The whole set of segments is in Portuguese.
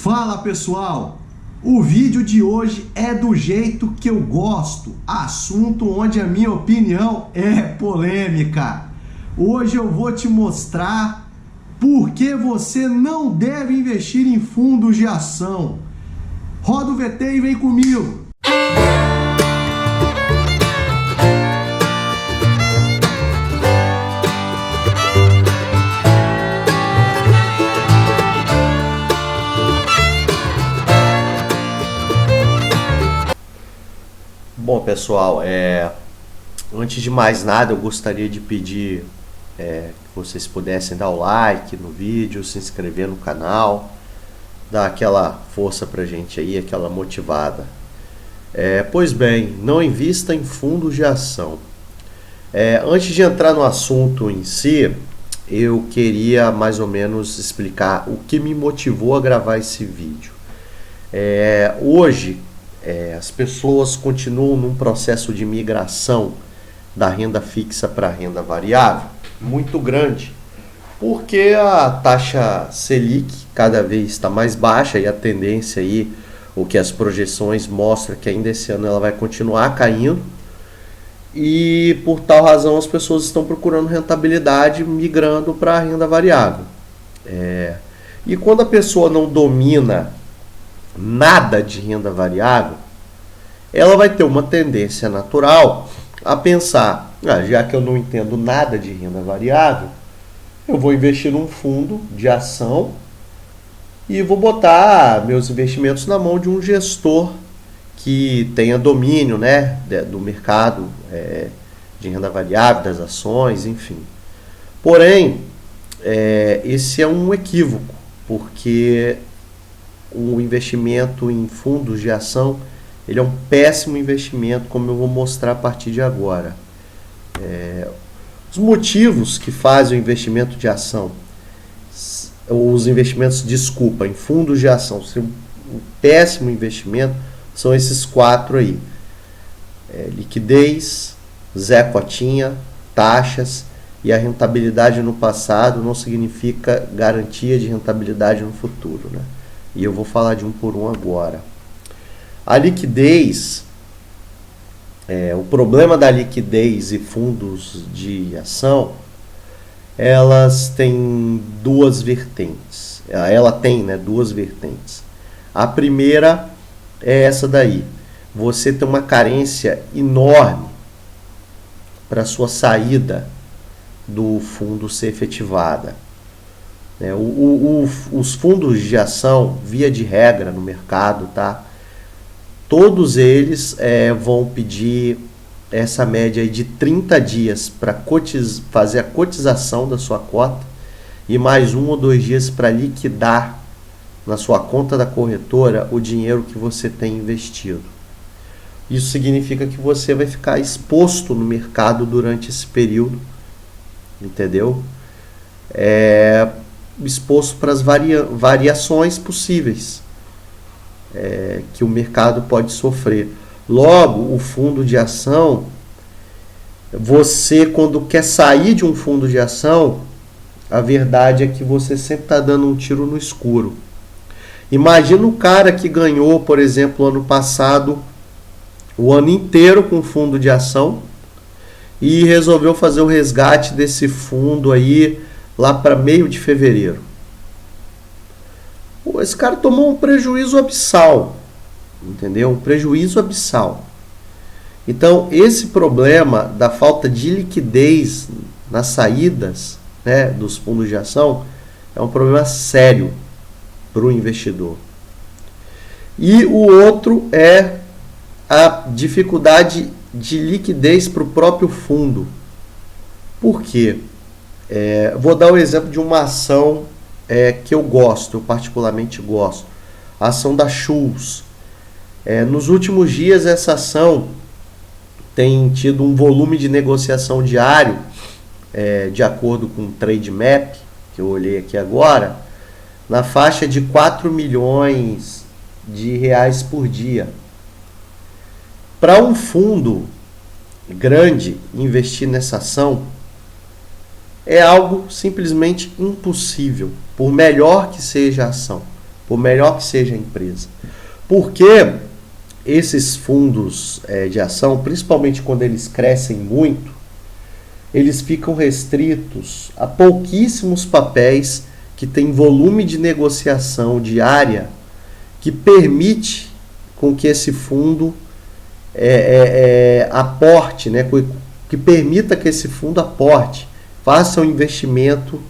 Fala pessoal, o vídeo de hoje é do jeito que eu gosto, assunto onde a minha opinião é polêmica. Hoje eu vou te mostrar por que você não deve investir em fundos de ação. Roda o VT e vem comigo. Bom pessoal, antes de mais nada eu gostaria de pedir que vocês pudessem dar o like no vídeo, se inscrever no canal, dar aquela força pra gente aí, aquela motivada. Pois bem, não invista em fundos de ação. Antes de entrar no assunto em si, eu queria mais ou menos explicar o que me motivou a gravar esse vídeo. Hoje, as pessoas continuam num processo de migração da renda fixa para a renda variável muito grande, porque a taxa Selic cada vez está mais baixa e a tendência aí, o que as projeções mostram que ainda esse ano ela vai continuar caindo, e por tal razão as pessoas estão procurando rentabilidade migrando para a renda variável. E quando a pessoa não domina nada de renda variável, ela vai ter uma tendência natural a pensar, já que eu não entendo nada de renda variável, eu vou investir num fundo de ação e vou botar meus investimentos na mão de um gestor que tenha domínio, né, do mercado de renda variável, das ações, enfim. Porém, esse é um equívoco, porque o investimento em fundos de ação, ele é um péssimo investimento, como eu vou mostrar a partir de agora. Os motivos que fazem o investimento de ação, em fundos de ação ser um péssimo investimento, são esses quatro aí. Liquidez, Zé Cotinha, taxas, e a rentabilidade no passado não significa garantia de rentabilidade no futuro, né? E eu vou falar de um por um agora. A liquidez, o problema da liquidez e fundos de ação, elas têm duas vertentes. Ela tem, né, duas vertentes. A primeira é essa daí. Você tem uma carência enorme para sua saída do fundo ser efetivada. Os fundos de ação, via de regra no mercado, tá? Todos eles vão pedir essa média aí de 30 dias para fazer a cotização da sua cota e mais 1 ou 2 dias para liquidar na sua conta da corretora o dinheiro que você tem investido. Isso significa que você vai ficar exposto no mercado durante esse período, entendeu? Exposto para as variações possíveis que o mercado pode sofrer. Logo, o fundo de ação, você quando quer sair de um fundo de ação, a verdade é que você sempre está dando um tiro no escuro. Imagina o cara que ganhou, por exemplo, ano passado, o ano inteiro com fundo de ação e resolveu fazer o resgate desse fundo aí lá para meio de fevereiro. Esse cara tomou um prejuízo abissal, entendeu? Um prejuízo abissal. Então, esse problema da falta de liquidez nas saídas, né, dos fundos de ação é um problema sério para o investidor. E o outro é a dificuldade de liquidez para o próprio fundo. Por quê? Vou dar o exemplo de uma ação que eu particularmente gosto. A ação da Schultz. Nos últimos dias, essa ação tem tido um volume de negociação diário, de acordo com o Trademap, que eu olhei aqui agora, na faixa de 4 milhões de reais por dia. Para um fundo grande investir nessa ação é algo simplesmente impossível, por melhor que seja a ação. por melhor que seja a empresa. Porque esses fundos de ação, principalmente quando eles crescem muito, eles ficam restritos a pouquíssimos papéis que têm volume de negociação diária que permite com que esse fundo aporte, né, que permita que esse fundo aporte, faça um investimento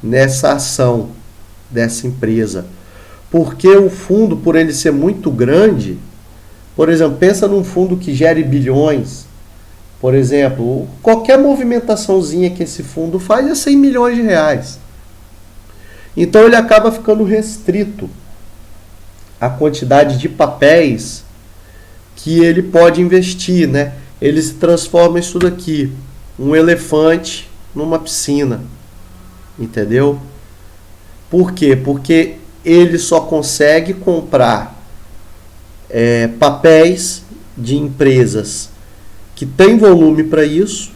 nessa ação dessa empresa. Porque o fundo, por ele ser muito grande, por exemplo, pensa num fundo que gere bilhões, por exemplo, qualquer movimentaçãozinha que esse fundo faz é 100 milhões de reais. Então ele acaba ficando restrito à quantidade de papéis que ele pode investir, né? Ele se transforma isso daqui, um elefante numa piscina, entendeu? Por quê? Porque ele só consegue comprar papéis de empresas que têm volume para isso,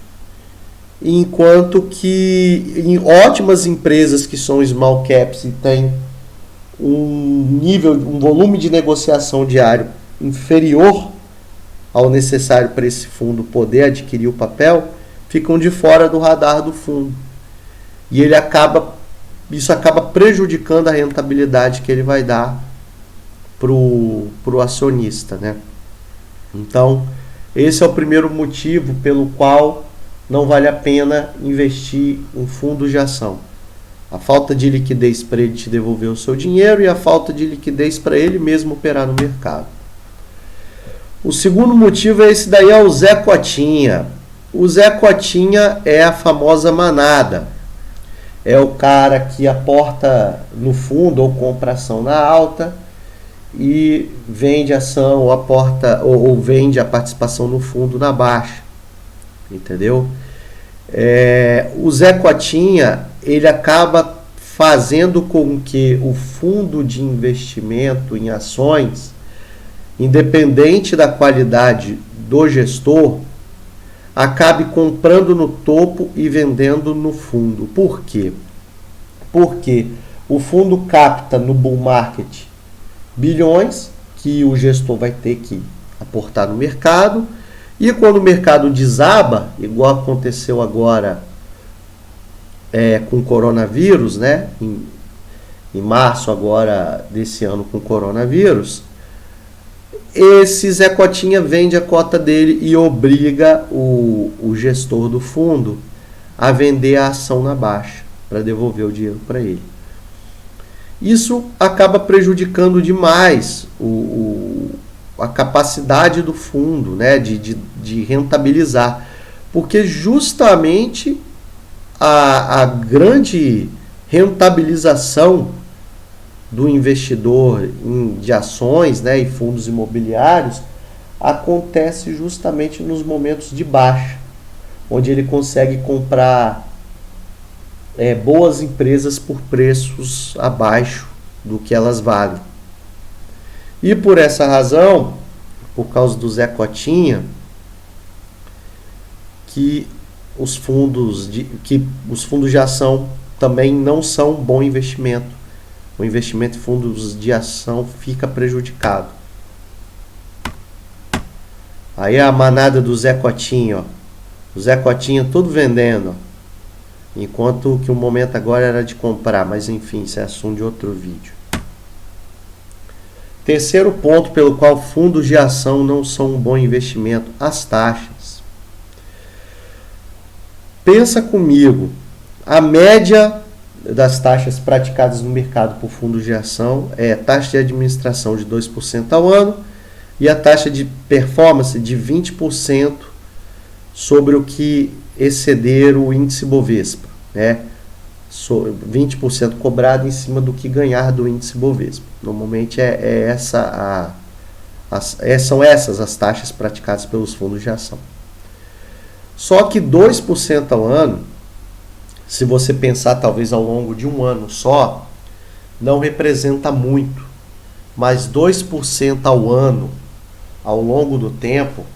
enquanto que em ótimas empresas que são small caps e têm um volume de negociação diário inferior ao necessário para esse fundo poder adquirir o papel, ficam de fora do radar do fundo. E isso acaba prejudicando a rentabilidade que ele vai dar pro acionista, né? Então, esse é o primeiro motivo pelo qual não vale a pena investir em fundos de ação. A falta de liquidez para ele te devolver o seu dinheiro e a falta de liquidez para ele mesmo operar no mercado. O segundo motivo é esse daí, é o Zé Cotinha. O Zé Cotinha é a famosa manada. É o cara que aporta no fundo ou compra ação na alta e vende ação ou aporta ou vende a participação no fundo na baixa, entendeu? O Zé Cotinha, ele acaba fazendo com que o fundo de investimento em ações, independente da qualidade do gestor, acabe comprando no topo e vendendo no fundo. Por quê? Porque o fundo capta no bull market bilhões que o gestor vai ter que aportar no mercado, e quando o mercado desaba, igual aconteceu agora com o coronavírus, né? Em março agora desse ano com o coronavírus, esse Zé Cotinha vende a cota dele e obriga o gestor do fundo a vender a ação na baixa para devolver o dinheiro para ele. Isso acaba prejudicando demais a capacidade do fundo, né, de rentabilizar, porque justamente a grande rentabilização do investidor de ações, né, e fundos imobiliários acontece justamente nos momentos de baixa, onde ele consegue comprar boas empresas por preços abaixo do que elas valem. E por essa razão, por causa do Zé Cotinha, que os fundos de ação também não são um bom investimento. O investimento em fundos de ação fica prejudicado. Aí a manada do Zé Cotinha, ó. O Zé Cotinha tudo vendendo, ó. Enquanto que o momento agora era de comprar, mas enfim, isso é assunto de outro vídeo. Terceiro ponto pelo qual fundos de ação não são um bom investimento: as taxas. Pensa comigo, a média das taxas praticadas no mercado por fundos de ação é taxa de administração de 2% ao ano e a taxa de performance de 20% sobre o que exceder o índice Bovespa, né? 20% cobrado em cima do que ganhar do índice Bovespa. Normalmente são essas as taxas praticadas pelos fundos de ação. Só que 2% ao ano, se você pensar talvez ao longo de um ano só, não representa muito. Mas 2% ao ano, ao longo do tempo,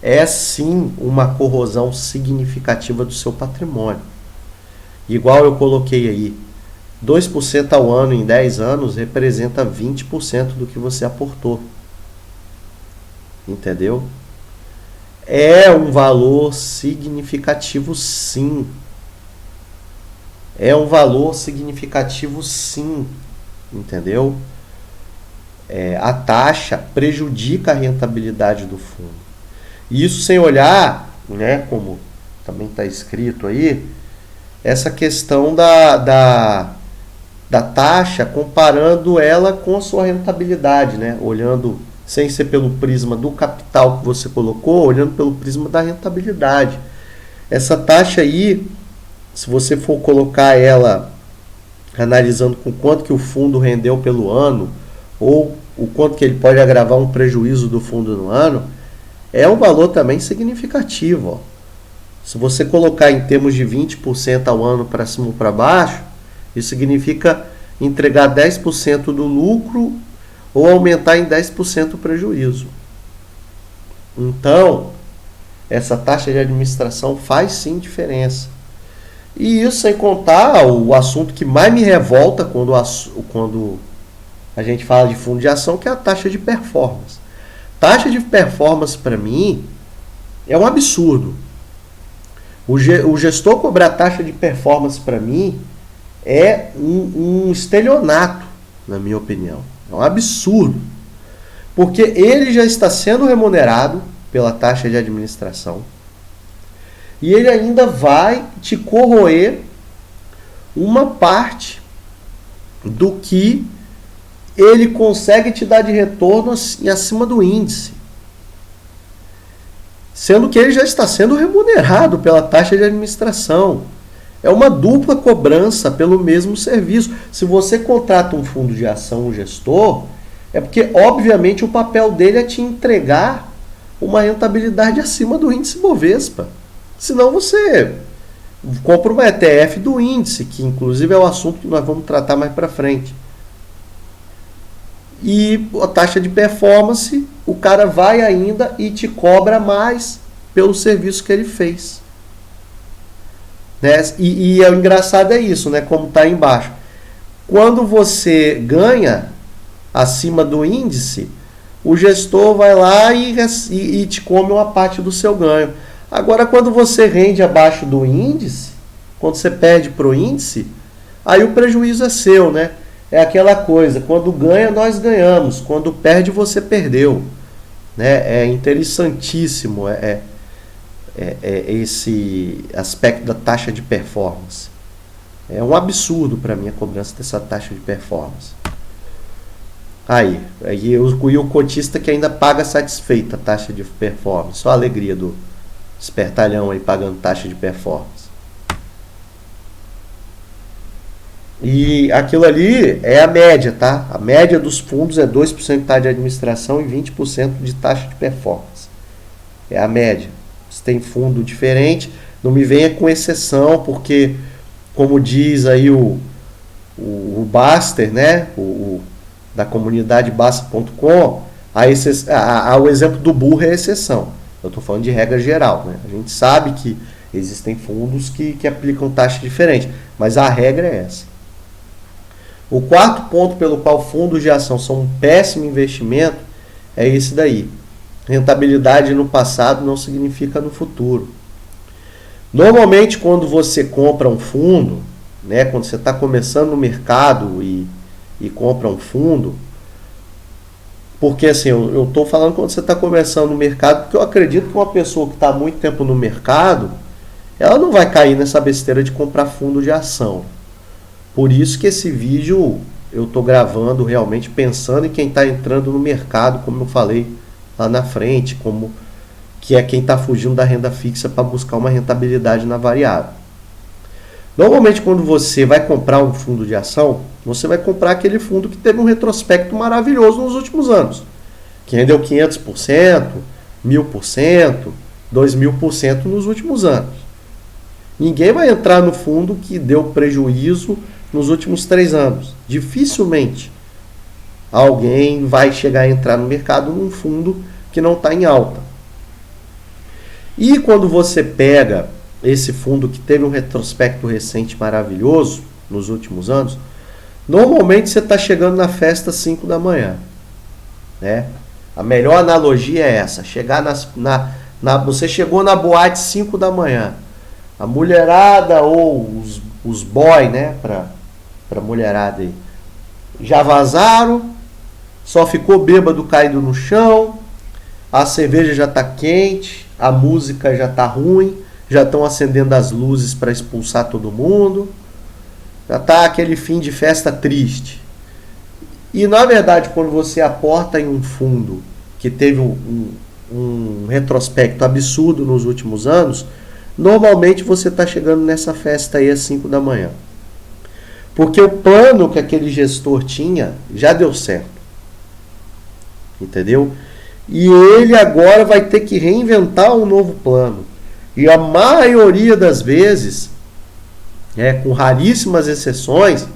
é sim uma corrosão significativa do seu patrimônio. Igual eu coloquei aí, 2% ao ano em 10 anos representa 20% do que você aportou. Entendeu? É um valor significativo, sim. É um valor significativo, sim. Entendeu? A taxa prejudica a rentabilidade do fundo. Isso sem olhar, né, como também está escrito aí, essa questão da taxa, comparando ela com a sua rentabilidade, né? Olhando, sem ser pelo prisma do capital que você colocou, olhando pelo prisma da rentabilidade. Essa taxa aí, se você for colocar ela analisando com quanto que o fundo rendeu pelo ano, ou o quanto que ele pode agravar um prejuízo do fundo no ano, é um valor também significativo. Ó. Se você colocar em termos de 20% ao ano para cima ou para baixo, isso significa entregar 10% do lucro ou aumentar em 10% o prejuízo. Então, essa taxa de administração faz sim diferença. E isso sem contar o assunto que mais me revolta quando a gente fala de fundo de ação, que é a taxa de performance. Taxa de performance, para mim, é um absurdo. O gestor cobrar taxa de performance, para mim, é um estelionato, na minha opinião. É um absurdo. Porque ele já está sendo remunerado pela taxa de administração e ele ainda vai te corroer uma parte do que ele consegue te dar de retorno acima do índice. Sendo que ele já está sendo remunerado pela taxa de administração. É uma dupla cobrança pelo mesmo serviço. Se você contrata um fundo de ação, um gestor, é porque, obviamente, o papel dele é te entregar uma rentabilidade acima do índice Bovespa. Senão você compra uma ETF do índice, que inclusive é o assunto que nós vamos tratar mais para frente. E a taxa de performance, o cara vai ainda e te cobra mais pelo serviço que ele fez. Né? E o engraçado é isso, né? Como está aí embaixo. Quando você ganha acima do índice, o gestor vai lá e te come uma parte do seu ganho. Agora, quando você rende abaixo do índice, quando você perde para o índice, aí o prejuízo é seu, né? É aquela coisa, quando ganha, nós ganhamos, quando perde, você perdeu. Né? É interessantíssimo esse aspecto da taxa de performance. É um absurdo para mim a cobrança dessa taxa de performance. Aí o cotista que ainda paga satisfeito a taxa de performance. Só a alegria do espertalhão aí pagando taxa de performance. E aquilo ali é a média, tá? A média dos fundos é 2% de taxa de administração e 20% de taxa de performance. É a média. Se tem fundo diferente, não me venha com exceção, porque, como diz aí o Baster, né? Da comunidade Baster.com, o exemplo do burro é exceção. Eu estou falando de regra geral, né? A gente sabe que existem fundos que aplicam taxa diferente, mas a regra é essa. O quarto ponto pelo qual fundos de ação são um péssimo investimento é esse daí. Rentabilidade no passado não significa no futuro. Normalmente, quando você compra um fundo, né, quando você está começando no mercado e compra um fundo, porque assim, eu estou falando quando você está começando no mercado, porque eu acredito que uma pessoa que está há muito tempo no mercado, ela não vai cair nessa besteira de comprar fundo de ação. Por isso que esse vídeo eu estou gravando realmente pensando em quem está entrando no mercado, como eu falei lá na frente, como que é quem está fugindo da renda fixa para buscar uma rentabilidade na variável. Normalmente, quando você vai comprar um fundo de ação, você vai comprar aquele fundo que teve um retrospecto maravilhoso nos últimos anos, que rendeu 500%, 1000%, 2000% nos últimos anos. Ninguém vai entrar no fundo que deu prejuízo nos últimos 3 anos. Dificilmente alguém vai chegar a entrar no mercado num fundo que não está em alta. E quando você pega esse fundo que teve um retrospecto recente maravilhoso nos últimos anos, Normalmente você está chegando na festa às 5 da manhã, né? A melhor analogia é essa, chegar você chegou na boate 5 da manhã, a mulherada ou os boy, né, pra mulherada aí, já vazaram, só ficou bêbado caído no chão, a cerveja já tá quente, a música já tá ruim, já estão acendendo as luzes para expulsar todo mundo, já tá aquele fim de festa triste. E na verdade, quando você aporta em um fundo que teve um retrospecto absurdo nos últimos anos, normalmente você está chegando nessa festa aí às 5 da manhã. Porque o plano que aquele gestor tinha já deu certo. Entendeu? E ele agora vai ter que reinventar um novo plano. E a maioria das vezes, com raríssimas exceções,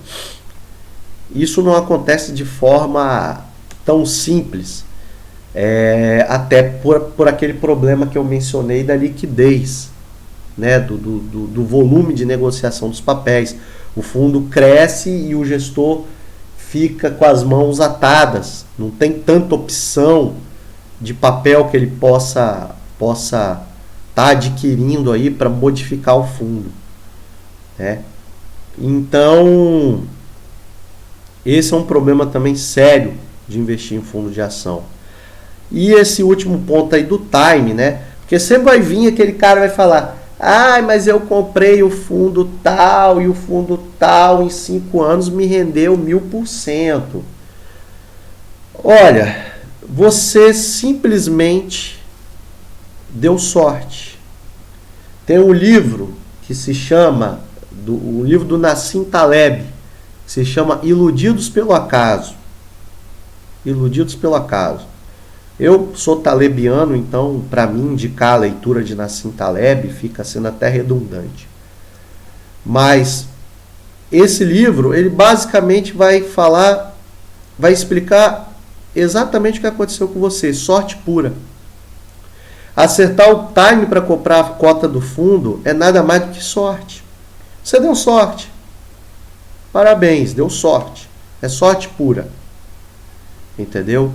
isso não acontece de forma tão simples. Até por aquele problema que eu mencionei da liquidez, né, do volume de negociação dos papéis. O fundo cresce e o gestor fica com as mãos atadas. Não tem tanta opção de papel que ele possa estar adquirindo aí para modificar o fundo, né? Então, esse é um problema também sério de investir em fundo de ação. E esse último ponto aí do time, né? Porque sempre vai vir aquele cara e vai falar: mas eu comprei o fundo tal e o fundo tal em 5 anos me rendeu 1000%. Olha, você simplesmente deu sorte. Tem um livro que se chama, o livro do Nassim Taleb, que se chama Iludidos pelo Acaso. Iludidos pelo Acaso. Eu sou talebiano, então para mim indicar a leitura de Nassim Taleb fica sendo até redundante. Mas esse livro, ele basicamente vai explicar exatamente o que aconteceu com você, sorte pura. Acertar o time para comprar a cota do fundo é nada mais do que sorte. Você deu sorte. Parabéns, deu sorte. É sorte pura. Entendeu?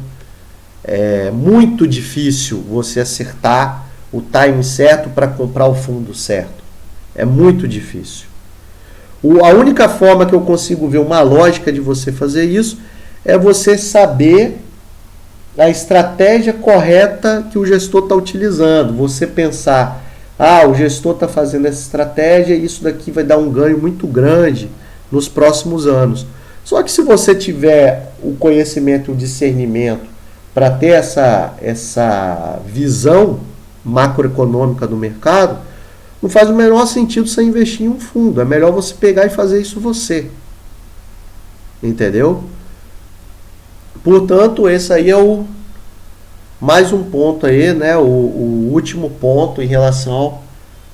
É muito difícil você acertar o time certo para comprar o fundo certo. É muito difícil. A única forma que eu consigo ver uma lógica de você fazer isso é você saber a estratégia correta que o gestor está utilizando. Você pensar, o gestor está fazendo essa estratégia e isso daqui vai dar um ganho muito grande nos próximos anos. Só que se você tiver o conhecimento e o discernimento para ter essa visão macroeconômica do mercado, não faz o menor sentido você investir em um fundo. É melhor você pegar e fazer isso você. Entendeu? Portanto, esse aí é mais um ponto aí, né? O último ponto em relação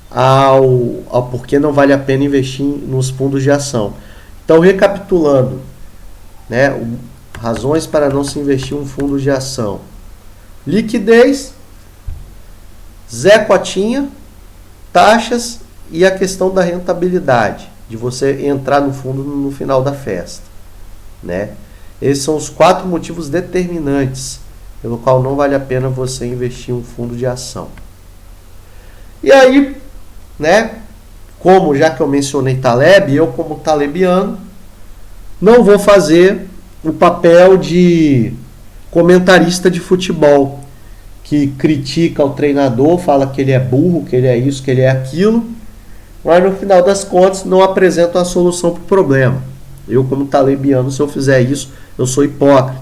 ao porquê não vale a pena investir nos fundos de ação. Então, recapitulando, né? Razões para não se investir em um fundo de ação: liquidez, Zé Cotinha, taxas e a questão da rentabilidade, de você entrar no fundo no final da festa, né? Esses são os 4 motivos determinantes pelo qual não vale a pena você investir em um fundo de ação. E aí, né, já que eu mencionei Taleb, eu como talebiano não vou fazer o papel de comentarista de futebol que critica o treinador, fala que ele é burro, que ele é isso, que ele é aquilo, mas no final das contas não apresenta a solução para o problema. Eu como talebiano, se eu fizer isso, eu sou hipócrita.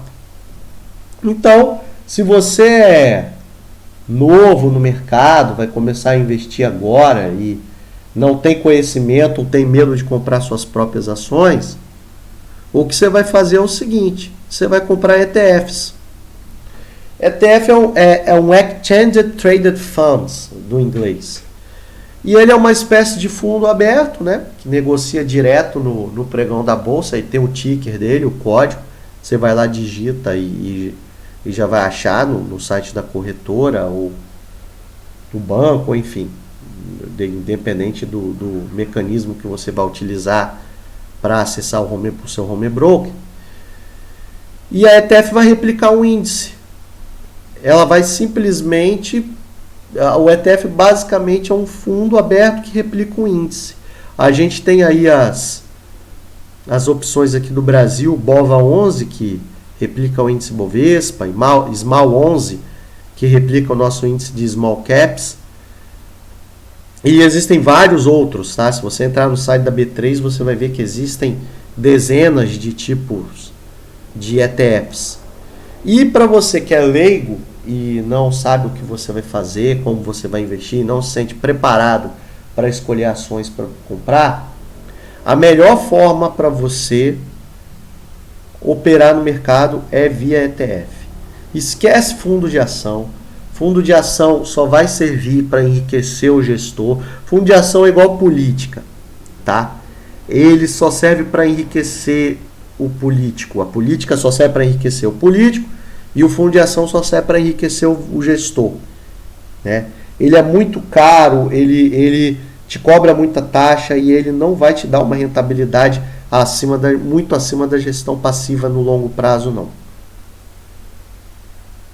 Então, se você é novo no mercado, vai começar a investir agora e não tem conhecimento ou tem medo de comprar suas próprias ações, o que você vai fazer é o seguinte: você vai comprar ETFs. ETF é um Exchange Traded Funds, do inglês. E ele é uma espécie de fundo aberto, né, que negocia direto no pregão da bolsa, e tem o ticker dele, o código. Você vai lá, digita e já vai achar no site da corretora ou do banco, ou enfim, independente do mecanismo que você vai utilizar para acessar o seu home broker. E a ETF vai replicar um índice. Ela vai simplesmente... O ETF basicamente é um fundo aberto que replica um índice. A gente tem aí as opções aqui do Brasil, BOVA11, que replica o índice Bovespa, e SMAL11, que replica o nosso índice de Small Caps. E existem vários outros, tá? Se você entrar no site da B3, você vai ver que existem dezenas de tipos de ETFs. E para você que é leigo e não sabe o que você vai fazer, como você vai investir, não se sente preparado para escolher ações para comprar, a melhor forma para você operar no mercado é via ETF. Esquece fundo de ação. Fundo de ação só vai servir para enriquecer o gestor. Fundo de ação é igual política, tá? Ele só serve para enriquecer o político. A política só serve para enriquecer o político e o fundo de ação só serve para enriquecer o gestor, né? Ele é muito caro, ele te cobra muita taxa e ele não vai te dar uma rentabilidade muito acima da gestão passiva no longo prazo, não.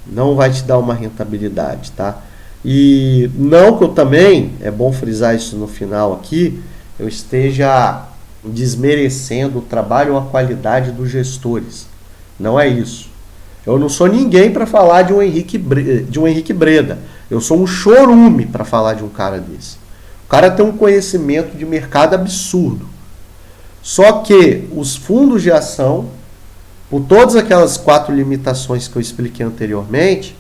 Não vai te dar uma rentabilidade, tá? E não que eu também, é bom frisar isso no final aqui, eu esteja desmerecendo o trabalho ou a qualidade dos gestores. Não é isso. Eu não sou ninguém para falar de um Henrique Breda. Eu sou um chorume para falar de um cara desse. O cara tem um conhecimento de mercado absurdo. Só que os fundos de ação, por todas aquelas 4 limitações que eu expliquei anteriormente,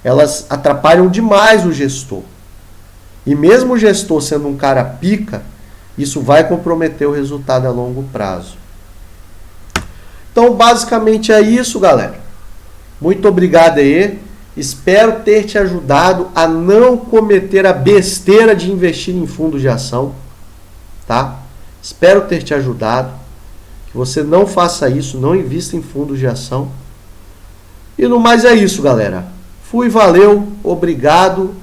elas atrapalham demais o gestor. E mesmo o gestor sendo um cara pica, isso vai comprometer o resultado a longo prazo. Então, basicamente é isso, galera. Muito obrigado aí. Espero ter te ajudado a não cometer a besteira de investir em fundos de ação, tá? Espero ter te ajudado. Que você não faça isso, não invista em fundos de ação. E no mais é isso, galera. Fui, valeu, obrigado